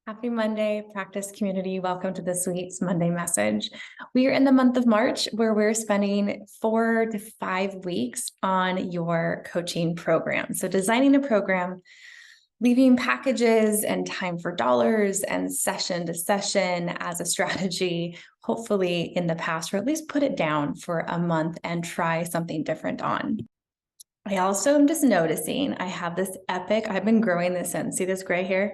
Happy Monday, practice community. Welcome to the Sweets Monday message. We are in the month of March where we're spending 4 to 5 weeks on your coaching program. So designing a program, leaving packages and time for dollars and session to session as a strategy, hopefully in the past, or at least put it down for a month and try something different on. I also am just noticing I have this epic, I've been growing this in. See this gray here?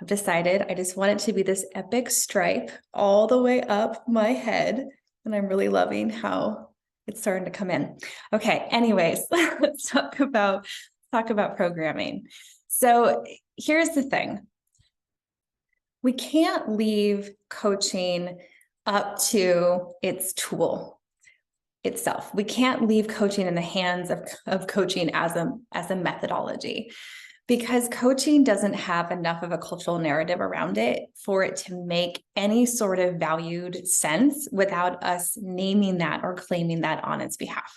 I've decided I just want it to be this epic stripe all the way up my head. And I'm really loving how it's starting to come in. Okay, anyways, let's talk about programming. So here's the thing. We can't leave coaching up to its tool itself. We can't leave coaching in the hands of coaching as a methodology, because coaching doesn't have enough of a cultural narrative around it for it to make any sort of valued sense without us naming that or claiming that on its behalf.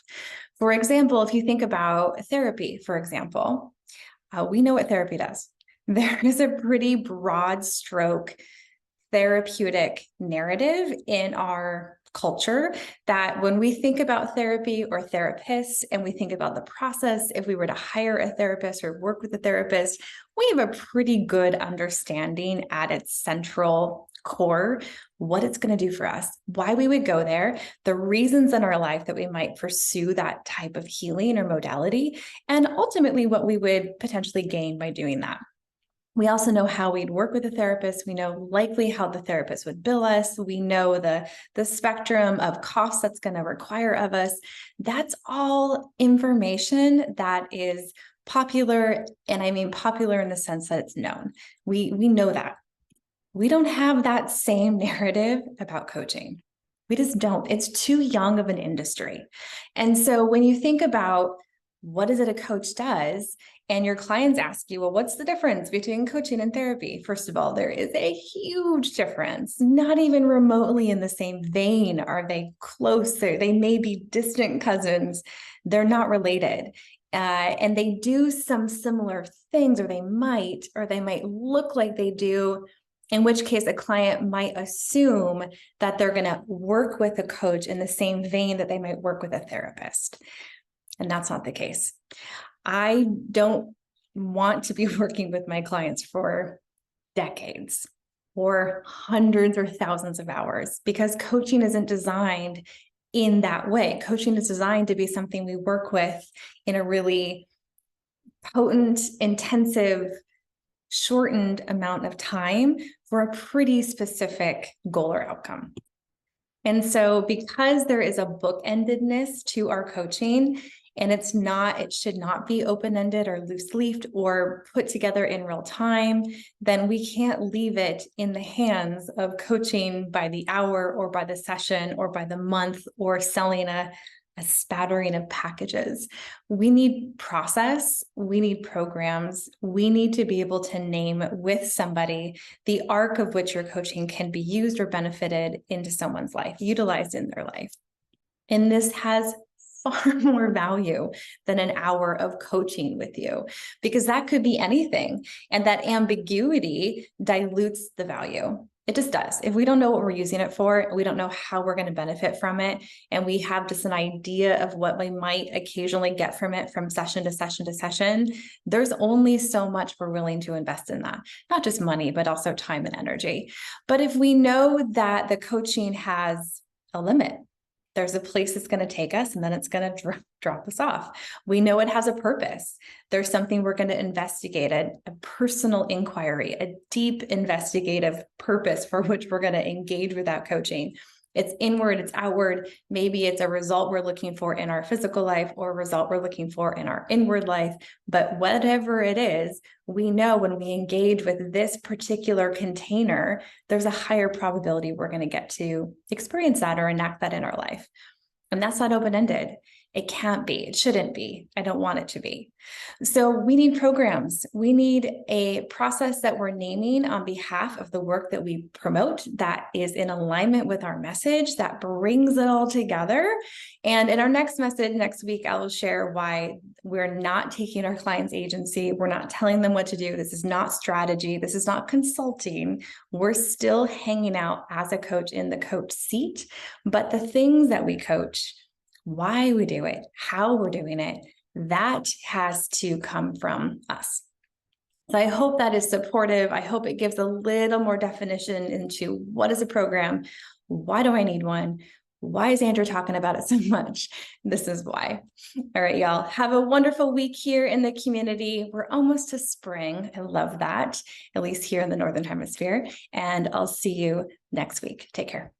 For example, if you think about therapy, for example, we know what therapy does. There is a pretty broad stroke therapeutic narrative in our culture that when we think about therapy or therapists and we think about the process, if we were to hire a therapist or work with a therapist, we have a pretty good understanding at its central core what it's going to do for us, why we would go there, the reasons in our life that we might pursue that type of healing or modality, and ultimately what we would potentially gain by doing that. We also know how we'd work with a therapist. We know likely how the therapist would bill us. We know the spectrum of costs that's going to require of us. That's all information that is popular. And I mean popular in the sense that it's known. We know that. We don't have that same narrative about coaching. We just don't. It's too young of an industry. And so when you think about what is it a coach does, and your clients ask you, well, what's the difference between coaching and therapy? First of all, there is a huge difference. Not even remotely in the same vein are they closer. They may be distant cousins. They're not related. And they do some similar things, or they might look like they do, in which case a client might assume that they're going to work with a coach in the same vein that they might work with a therapist. And that's not the case. I don't want to be working with my clients for decades or hundreds or thousands of hours, because coaching isn't designed in that way. Coaching is designed to be something we work with in a really potent, intensive, shortened amount of time for a pretty specific goal or outcome. And so because there is a bookendedness to our coaching, and it should not be open-ended or loose-leafed or put together in real time, then we can't leave it in the hands of coaching by the hour or by the session or by the month or selling a spattering of packages. We need process, we need programs, we need to be able to name with somebody the arc of which your coaching can be used or benefited into someone's life, utilized in their life. And this has far more value than an hour of coaching with you, because that could be anything. And that ambiguity dilutes the value. It just does. If we don't know what we're using it for, we don't know how we're going to benefit from it, and we have just an idea of what we might occasionally get from it from session to session to session, there's only so much we're willing to invest in that. Not just money, but also time and energy. But if we know that the coaching has a limit, there's a place it's going to take us, and then it's going to drop us off. We know it has a purpose. There's something we're going to investigate, a personal inquiry, a deep investigative purpose for which we're going to engage with that coaching. It's inward, it's outward. Maybe it's a result we're looking for in our physical life or a result we're looking for in our inward life. But whatever it is, we know when we engage with this particular container, there's a higher probability we're going to get to experience that or enact that in our life. And that's not open-ended. It can't be. It shouldn't be. I don't want it to be. So we need programs. We need a process that we're naming on behalf of the work that we promote that is in alignment with our message, that brings it all together. And in our next message next week, I will share why we're not taking our clients' agency. We're not telling them what to do. This is not strategy. This is not consulting. We're still hanging out as a coach in the coach seat. But the things that we coach, why we do it, how we're doing it, that has to come from us. So I hope that is supportive. I hope it gives a little more definition into what is a program? Why do I need one? Why is Andrew talking about it so much? This is why. All right, y'all. Have a wonderful week here in the community. We're almost to spring. I love that, at least here in the Northern Hemisphere. And I'll see you next week. Take care.